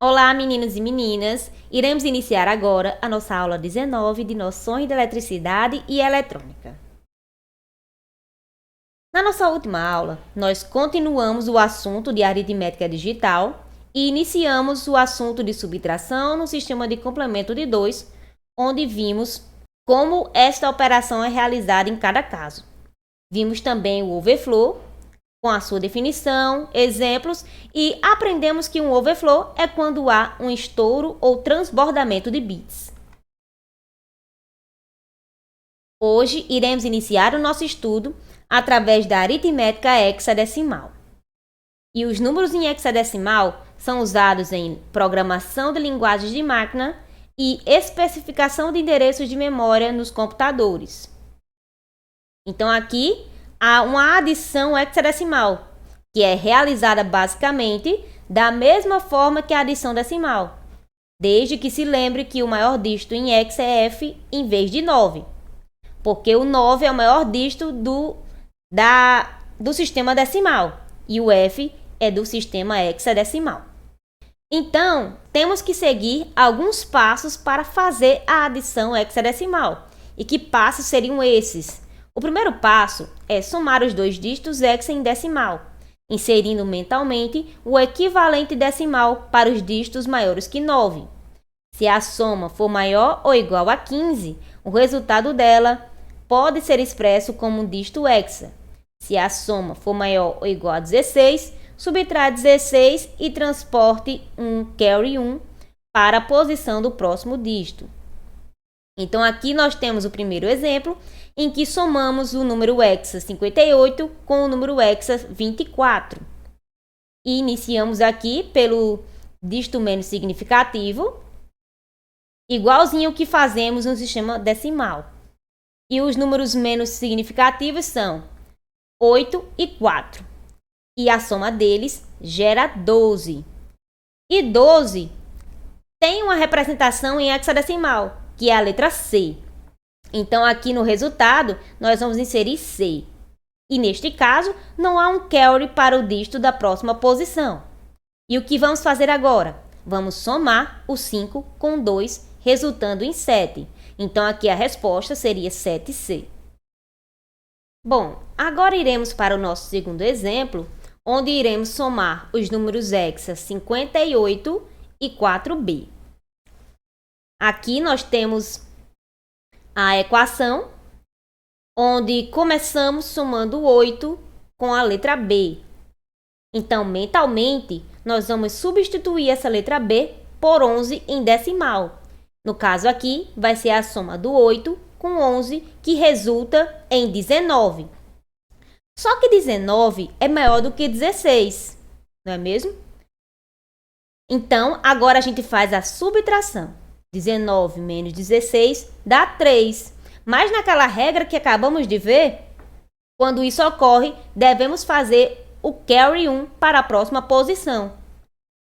Olá, meninos e meninas! Iremos iniciar agora a nossa aula 19 de Noções de Eletricidade e Eletrônica. Na nossa última aula, nós continuamos o assunto de aritmética digital e iniciamos o assunto de subtração no sistema de complemento de 2, onde vimos como esta operação é realizada em cada caso. Vimos também o overflow, com a sua definição, exemplos, e aprendemos que um overflow é quando há um estouro ou transbordamento de bits. Hoje iremos iniciar o nosso estudo através da aritmética hexadecimal. E os números em hexadecimal são usados em programação de linguagens de máquina e especificação de endereços de memória nos computadores. Então aqui há uma adição hexadecimal, que é realizada basicamente da mesma forma que a adição decimal, desde que se lembre que o maior dígito em hex é F em vez de 9, porque o 9 é o maior dígito do sistema decimal e o F é do sistema hexadecimal. Então, temos que seguir alguns passos para fazer a adição hexadecimal. E que passos seriam esses? O primeiro passo é somar os dois dígitos hexa em decimal, inserindo mentalmente o equivalente decimal para os dígitos maiores que 9. Se a soma for maior ou igual a 15, o resultado dela pode ser expresso como um dígito hexa. Se a soma for maior ou igual a 16, subtrai 16 e transporte um carry 1 para a posição do próximo dígito. Então, aqui nós temos o primeiro exemplo, em que somamos o número hexa 58 com o número hexa 24. E iniciamos aqui pelo dígito menos significativo, igualzinho o que fazemos no sistema decimal. E os números menos significativos são 8 e 4. E a soma deles gera 12. E 12 tem uma representação em hexadecimal, que é a letra C. Então, aqui no resultado, nós vamos inserir C. E, neste caso, não há um carry para o dígito da próxima posição. E o que vamos fazer agora? Vamos somar o 5 com 2, resultando em 7. Então, aqui a resposta seria 7C. Bom, agora iremos para o nosso segundo exemplo, onde iremos somar os números hexa 58 e 4b. Aqui nós temos a equação, onde começamos somando 8 com a letra B. Então, mentalmente, nós vamos substituir essa letra B por 11 em decimal. No caso aqui, vai ser a soma do 8 com 11, que resulta em 19. Só que 19 é maior do que 16, não é mesmo? Então, agora a gente faz a subtração. 19 menos 16 dá 3. Mas naquela regra que acabamos de ver, quando isso ocorre, devemos fazer o carry 1 para a próxima posição.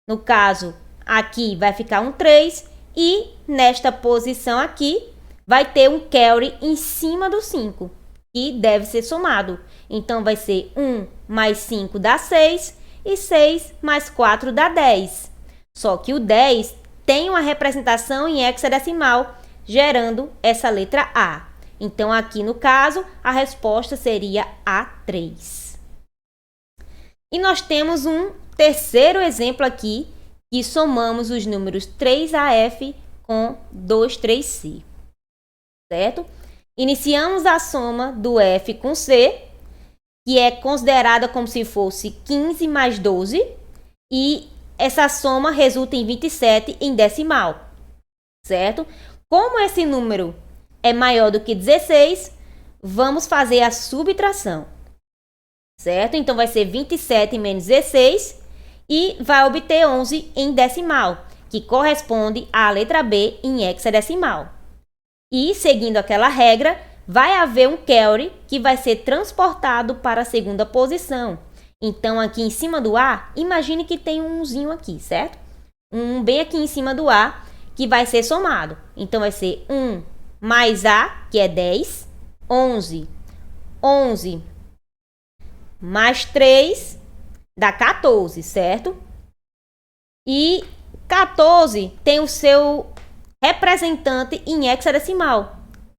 No caso, aqui vai ficar um 3 e nesta posição aqui vai ter um carry em cima do 5, que deve ser somado. Então, vai ser 1 mais 5 dá 6 e 6 mais 4 dá 10. Só que o 10 tem uma representação em hexadecimal, gerando essa letra A. Então, aqui no caso, a resposta seria A3. E nós temos um terceiro exemplo aqui, que somamos os números 3AF com 23C. Certo? Iniciamos a soma do F com C, que é considerada como se fosse 15 mais 12, e essa soma resulta em 27 em decimal, certo? Como esse número é maior do que 16, vamos fazer a subtração, certo? Então, vai ser 27 menos 16 e vai obter 11 em decimal, que corresponde à letra B em hexadecimal. E, seguindo aquela regra, vai haver um carry que vai ser transportado para a segunda posição. Então, aqui em cima do A, imagine que tem um 1zinho aqui, certo? Um bem aqui em cima do A, que vai ser somado. Então, vai ser 1 mais A, que é 10, 11. 11 mais 3 dá 14, certo? E 14 tem o seu representante em hexadecimal,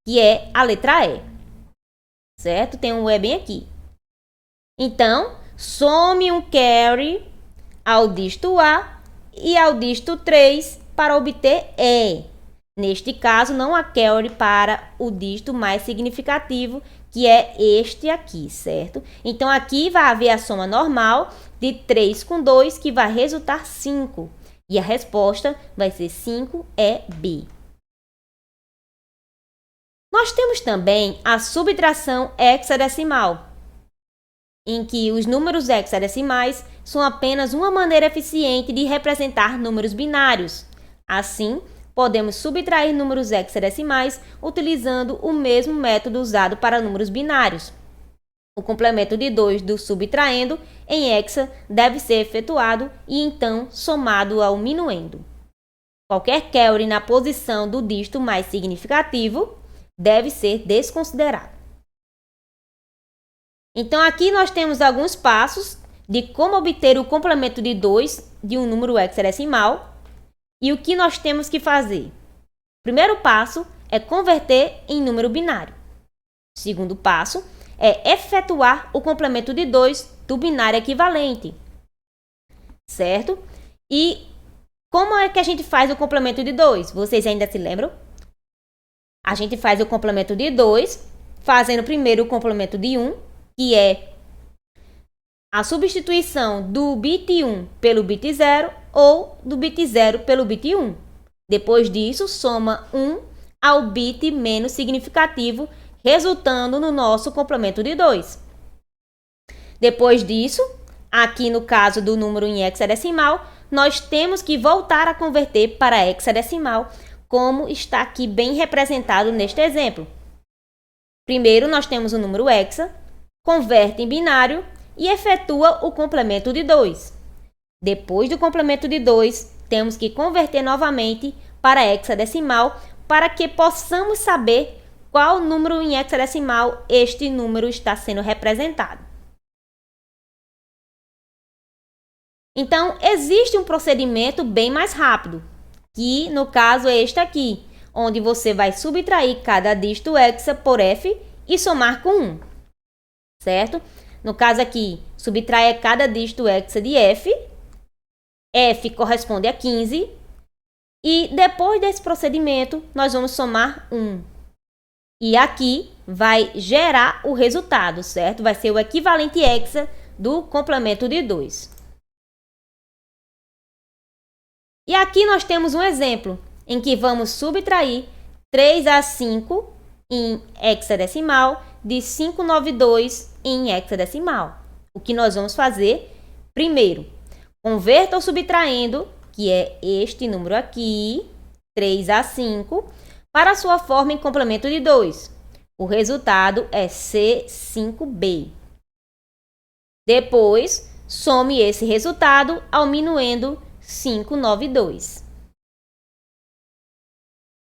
que é a letra E. Certo? Tem um E bem aqui. Então, some um carry ao dígito A e ao dígito 3 para obter E. Neste caso, não há carry para o dígito mais significativo, que é este aqui, certo? Então, aqui vai haver a soma normal de 3 com 2, que vai resultar 5. E a resposta vai ser 5EB. Nós temos também a subtração hexadecimal, em que os números hexadecimais são apenas uma maneira eficiente de representar números binários. Assim, podemos subtrair números hexadecimais utilizando o mesmo método usado para números binários. O complemento de 2 do subtraindo em hexa deve ser efetuado e então somado ao minuendo. Qualquer carry na posição do dígito mais significativo deve ser desconsiderado. Então, aqui nós temos alguns passos de como obter o complemento de 2 de um número hexadecimal e o que nós temos que fazer. O primeiro passo é converter em número binário. O segundo passo é efetuar o complemento de 2 do binário equivalente, certo? E como é que a gente faz o complemento de 2? Vocês ainda se lembram? A gente faz o complemento de 2, fazendo primeiro o complemento de 1, que é a substituição do bit 1 pelo bit 0 ou do bit 0 pelo bit 1. Depois disso, soma 1 ao bit menos significativo, resultando no nosso complemento de 2. Depois disso, aqui no caso do número em hexadecimal, nós temos que voltar a converter para hexadecimal, como está aqui bem representado neste exemplo. Primeiro, nós temos o número hexa, converte em binário e efetua o complemento de 2. Depois do complemento de 2, temos que converter novamente para hexadecimal para que possamos saber qual número em hexadecimal este número está sendo representado. Então, existe um procedimento bem mais rápido, que no caso é este aqui, onde você vai subtrair cada dígito hexa por F e somar com 1, certo? No caso aqui, subtrai cada dígito hexa de F, F corresponde a 15, e depois desse procedimento, nós vamos somar 1. E aqui vai gerar o resultado, certo? Vai ser o equivalente hexa do complemento de 2. E aqui nós temos um exemplo em que vamos subtrair 3 a 5 em hexadecimal de 592 em hexadecimal. O que nós vamos fazer? Primeiro, converta o subtraindo, que é este número aqui, 3 a 5, para a sua forma em complemento de 2. O resultado é C5B. Depois, some esse resultado ao minuendo 592.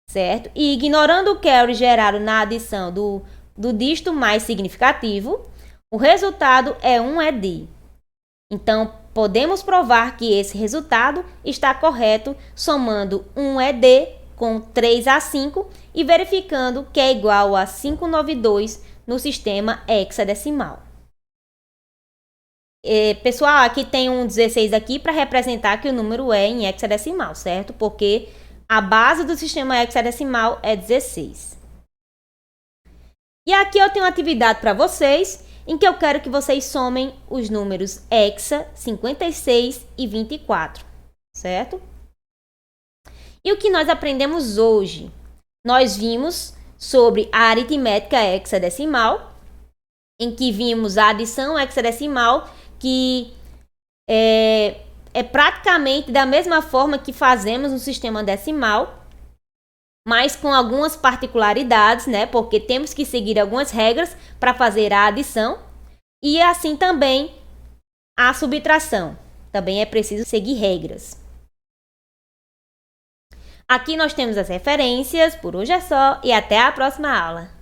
Certo? E ignorando o carry gerado na adição do dígito mais significativo, o resultado é 1ED. Então, podemos provar que esse resultado está correto somando 1ED com 3 a 5 e verificando que é igual a 592 no sistema hexadecimal. Pessoal, aqui tem um 16 aqui para representar que o número é em hexadecimal, certo? Porque a base do sistema hexadecimal é 16. E aqui eu tenho uma atividade para vocês, em que eu quero que vocês somem os números hexa, 56 e 24, certo? E o que nós aprendemos hoje? Nós vimos sobre a aritmética hexadecimal, em que vimos a adição hexadecimal, que é praticamente da mesma forma que fazemos no sistema decimal, mas com algumas particularidades, né? Porque temos que seguir algumas regras para fazer a adição e assim também a subtração. Também é preciso seguir regras. Aqui nós temos as referências. Por hoje é só e até a próxima aula.